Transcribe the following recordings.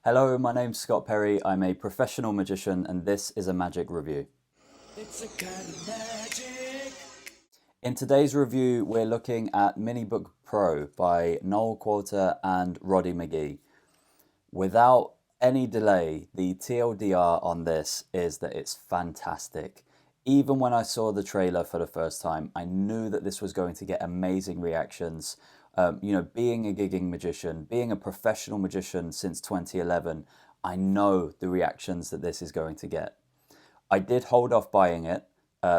Hello, my name's Scott Perry. I'm a professional magician and this is a magic review. It's a kind of magic. In today's review, we're looking at Minibook Pro by Noel Qualter and Roddy McGhie. Without any delay, the TLDR on this is that it's fantastic. Even when I saw the trailer for the first time, I knew that this was going to get amazing reactions. Being a gigging magician, being a professional magician since 2011, I know the reactions that this is going to get. I did hold off buying it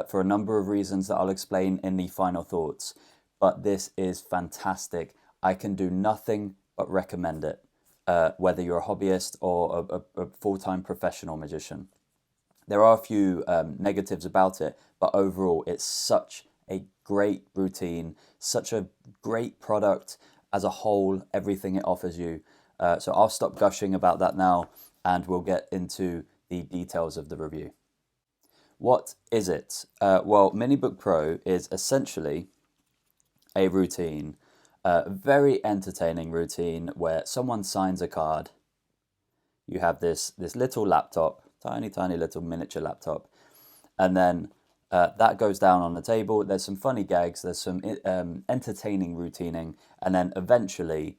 for a number of reasons that I'll explain in the final thoughts, but this is fantastic. I can do nothing but recommend it, whether you're a hobbyist or a full-time professional magician. There are a few negatives about it, but overall it's such a great routine, such a great product as a whole, everything it offers you. So I'll stop gushing about that now and we'll get into the details of the review. What is it? Well, Minibook Pro is essentially a routine, a very entertaining routine where someone signs a card. You have this little laptop, tiny little miniature laptop, and then that goes down on the table. There's some funny gags, there's some entertaining routining, and then eventually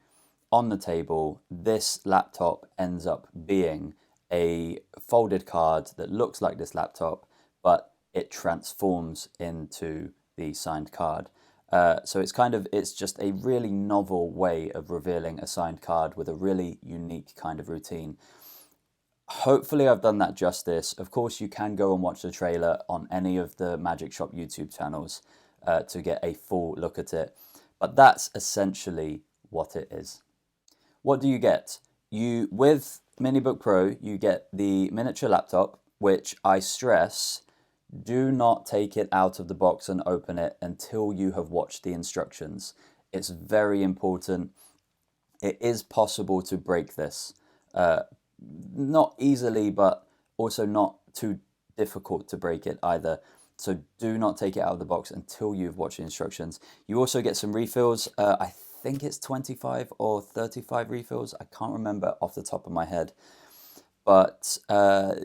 on the table, this laptop ends up being a folded card that looks like this laptop, but it transforms into the signed card. So it's just a really novel way of revealing a signed card with a really unique kind of routine. Hopefully I've done that justice. Of course, you can go and watch the trailer on any of the Magic Shop YouTube channels to get a full look at it. But that's essentially what it is. What do you get? With Minibook Pro, you get the miniature laptop, which I stress, do not take it out of the box and open it until you have watched the instructions. It's very important. It is possible to break this. Not easily, but also not too difficult to break it either. So do not take it out of the box until you've watched the instructions. You also get some refills. I think it's 25 or 35 refills. I can't remember off the top of my head. But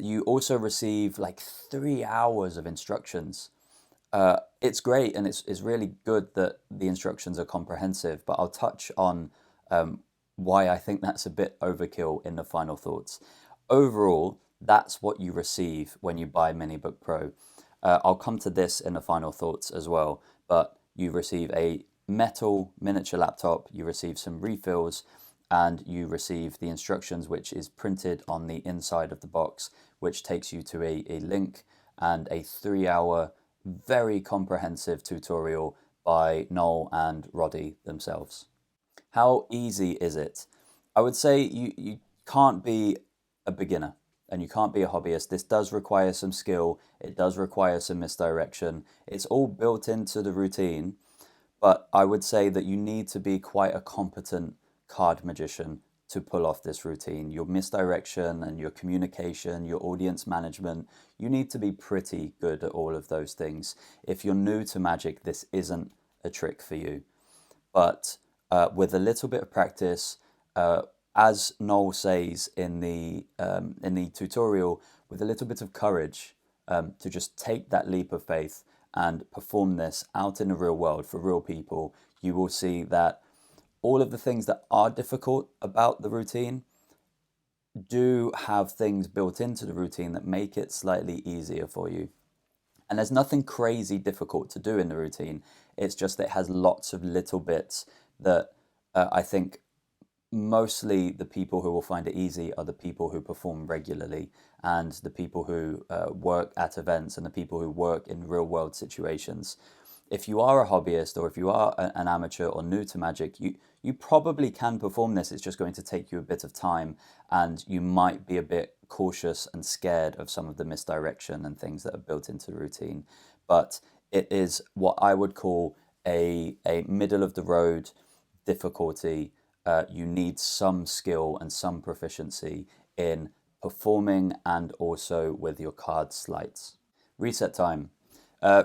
you also receive like 3 hours of instructions. It's great and it's really good that the instructions are comprehensive, but I'll touch on why I think that's a bit overkill in the final thoughts. Overall, that's what you receive when you buy Minibook Pro. I'll come to this in the final thoughts as well, but you receive a metal miniature laptop, you receive some refills, and you receive the instructions, which is printed on the inside of the box, which takes you to a link and a 3-hour, very comprehensive tutorial by Noel and Roddy themselves. How easy is it? I would say you can't be a beginner and you can't be a hobbyist. This does require some skill. It does require some misdirection. It's all built into the routine, but I would say that you need to be quite a competent card magician to pull off this routine. Your misdirection and your communication, your audience management, you need to be pretty good at all of those things. If you're new to magic, this isn't a trick for you. But with a little bit of practice, as Noel says in the tutorial, with a little bit of courage, to just take that leap of faith and perform this out in the real world for real people, you will see that all of the things that are difficult about the routine do have things built into the routine that make it slightly easier for you. And there's nothing crazy difficult to do in the routine. It's just that it has lots of little bits that I think mostly the people who will find it easy are the people who perform regularly and the people who work at events and the people who work in real world situations. If you are a hobbyist or if you are an amateur or new to magic, you probably can perform this. It's just going to take you a bit of time and you might be a bit cautious and scared of some of the misdirection and things that are built into the routine. But it is what I would call a middle of the road difficulty. You need some skill and some proficiency in performing and also with your card sleights. Reset time.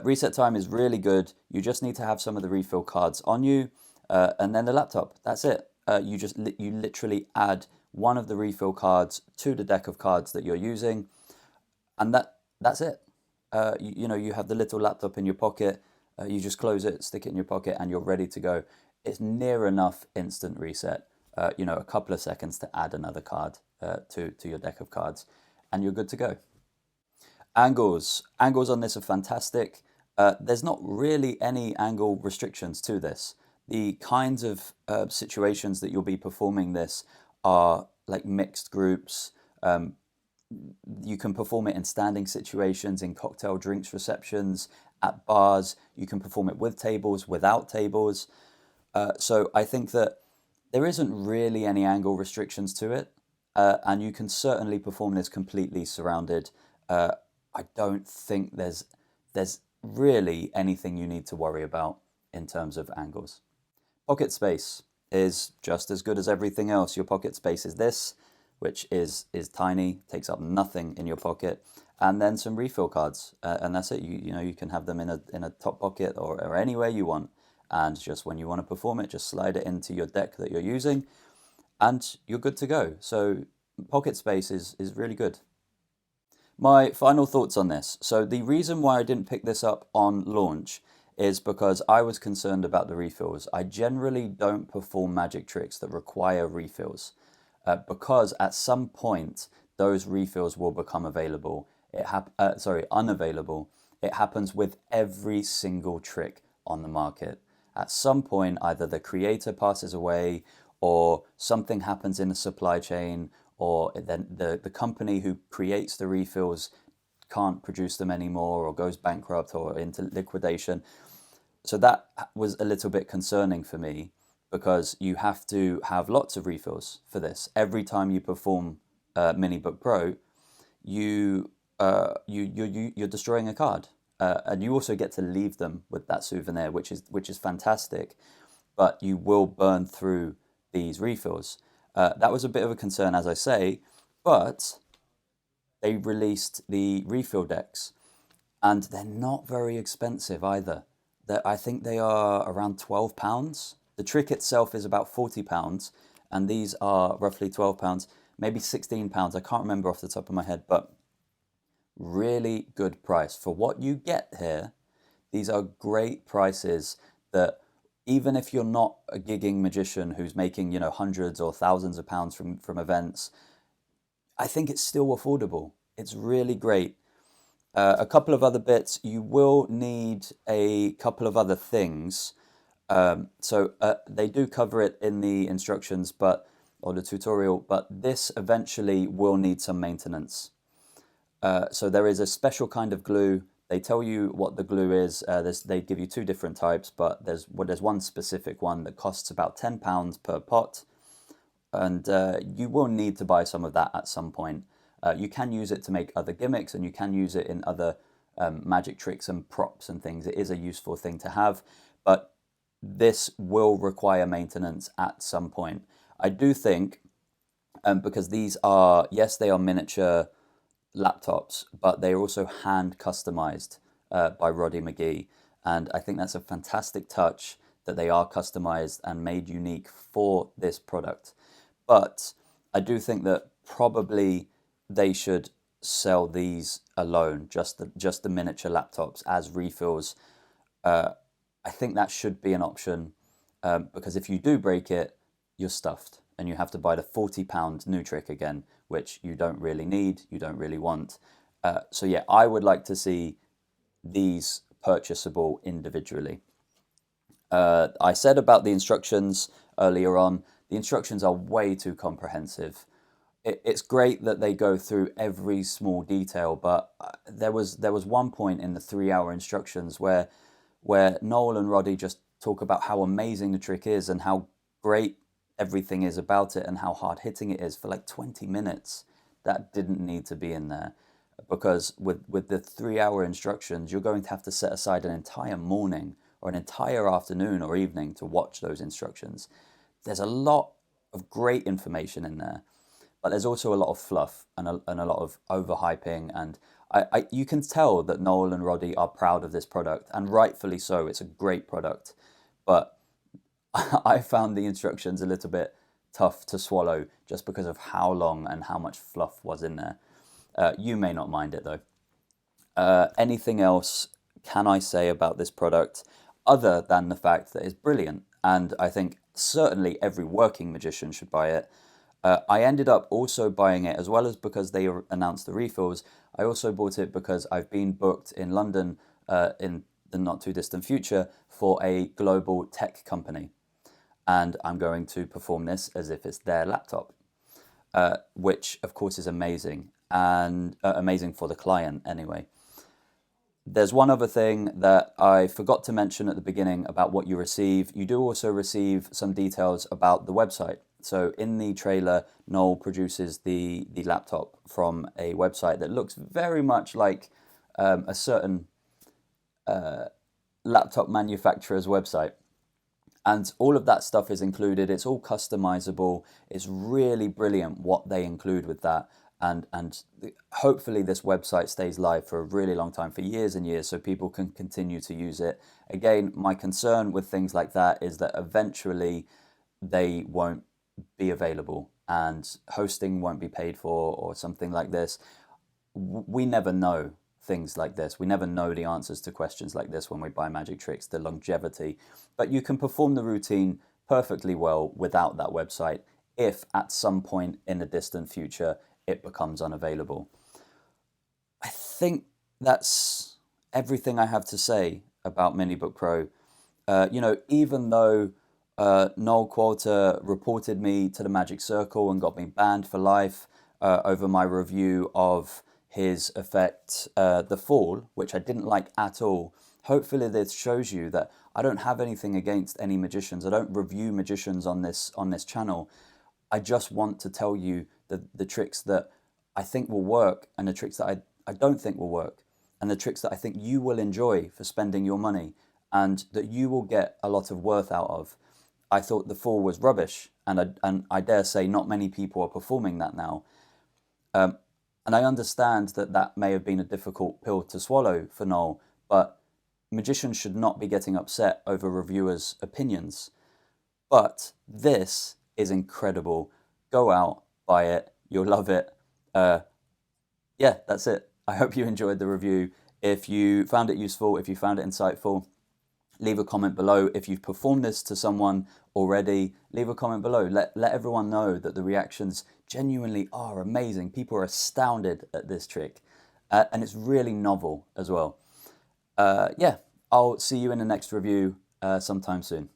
Reset time is really good. You just need to have some of the refill cards on you and then the laptop. That's it. You literally add one of the refill cards to the deck of cards that you're using, and that's it. You have the little laptop in your pocket, you just close it, stick it in your pocket, and you're ready to go. It's near enough instant reset. A couple of seconds to add another card to your deck of cards, and you're good to go. Angles on this are fantastic. There's not really any angle restrictions to this. The kinds of situations that you'll be performing this are like mixed groups. You can perform it in standing situations, in cocktail drinks receptions, at bars. You can perform it with tables, without tables. So I think that there isn't really any angle restrictions to it, and you can certainly perform this completely surrounded. I don't think there's really anything you need to worry about in terms of angles. Pocket space is just as good as everything else. Your pocket space is this, which is tiny, takes up nothing in your pocket, and then some refill cards, and that's it. You can have them in a top pocket or anywhere you want, and just when you want to perform it, just slide it into your deck that you're using, and you're good to go. So pocket space is really good. My final thoughts on this. So the reason why I didn't pick this up on launch is because I was concerned about the refills. I generally don't perform magic tricks that require refills because at some point those refills will become available. Unavailable. It happens with every single trick on the market. At some point, either the creator passes away, or something happens in the supply chain, or then the company who creates the refills can't produce them anymore, or goes bankrupt or into liquidation. So that was a little bit concerning for me, because you have to have lots of refills for this. Every time you perform Minibook Pro, you're destroying a card, and you also get to leave them with that souvenir, which is fantastic. But you will burn through these refills. That was a bit of a concern, as I say, but they released the refill decks, and they're not very expensive either. I think they are around £12. The trick itself is about £40, and these are roughly £12, maybe £16. I can't remember off the top of my head, but really good price for what you get here. These are great prices that, even if you're not a gigging magician who's making, hundreds or thousands of pounds from events, I think it's still affordable. It's really great. A couple of other bits. You will need a couple of other things. So they do cover it in the instructions, or the tutorial, but this eventually will need some maintenance. So there is a special kind of glue. They tell you what the glue is. They give you two different types, but there's one specific one that costs about £10 per pot, and you will need to buy some of that at some point. You can use it to make other gimmicks, and you can use it in other magic tricks and props and things. It is a useful thing to have, but this will require maintenance at some point. I do think, because these are, yes, they are miniature laptops, but they're also hand customized by Roddy McGhie, and I think that's a fantastic touch that they are customized and made unique for this product. But I do think that probably they should sell these alone, just the miniature laptops as refills. I think that should be an option, because if you do break it, you're stuffed, and you have to buy the £40 new trick again, which you don't really need, you don't really want. So yeah, I would like to see these purchasable individually. I said about the instructions earlier on, the instructions are way too comprehensive. It's great that they go through every small detail, but there was one point in the 3-hour instructions where Noel and Roddy just talk about how amazing the trick is and how great everything is about it and how hard hitting it is for like 20 minutes. That didn't need to be in there, because with the 3-hour instructions, you're going to have to set aside an entire morning or an entire afternoon or evening to watch those instructions. There's a lot of great information in there, but there's also a lot of fluff and a lot of overhyping, and you can tell that Noel and Roddy are proud of this product, and rightfully so. It's a great product, but I found the instructions a little bit tough to swallow just because of how long and how much fluff was in there. You may not mind it though. Anything else can I say about this product other than the fact that it's brilliant? And I think certainly every working magician should buy it. I ended up also buying it, as well as because they announced the refills. I also bought it because I've been booked in London in the not too distant future for a global tech company. And I'm going to perform this as if it's their laptop, which of course is amazing, and amazing for the client anyway. There's one other thing that I forgot to mention at the beginning about what you receive. You do also receive some details about the website. So in the trailer, Noel produces the laptop from a website that looks very much like a certain laptop manufacturer's website. And all of that stuff is included. It's all customizable. It's really brilliant what they include with that. And hopefully this website stays live for a really long time, for years and years, so people can continue to use it. Again, my concern with things like that is that eventually they won't be available and hosting won't be paid for or something like this. We never know things like this. We never know the answers to questions like this when we buy magic tricks, the longevity. But you can perform the routine perfectly well without that website if at some point in the distant future it becomes unavailable. I think that's everything I have to say about Minibook Pro. Even though Noel Qualter reported me to the Magic Circle and got me banned for life over my review of his effect, The Fall, which I didn't like at all. Hopefully this shows you that I don't have anything against any magicians. I don't review magicians on this channel. I just want to tell you the tricks that I think will work and the tricks that I don't think will work, and the tricks that I think you will enjoy for spending your money and that you will get a lot of worth out of. I thought The Fall was rubbish, and I dare say not many people are performing that now. And I understand that may have been a difficult pill to swallow for Noel, but magicians should not be getting upset over reviewers' opinions. But this is incredible. Go out, buy it, you'll love it. Yeah, that's it. I hope you enjoyed the review. If you found it useful, if you found it insightful, leave a comment below. If you've performed this to someone already, leave a comment below. Let everyone know that the reactions genuinely are amazing. People are astounded at this trick. And it's really novel as well. Yeah, I'll see you in the next review sometime soon.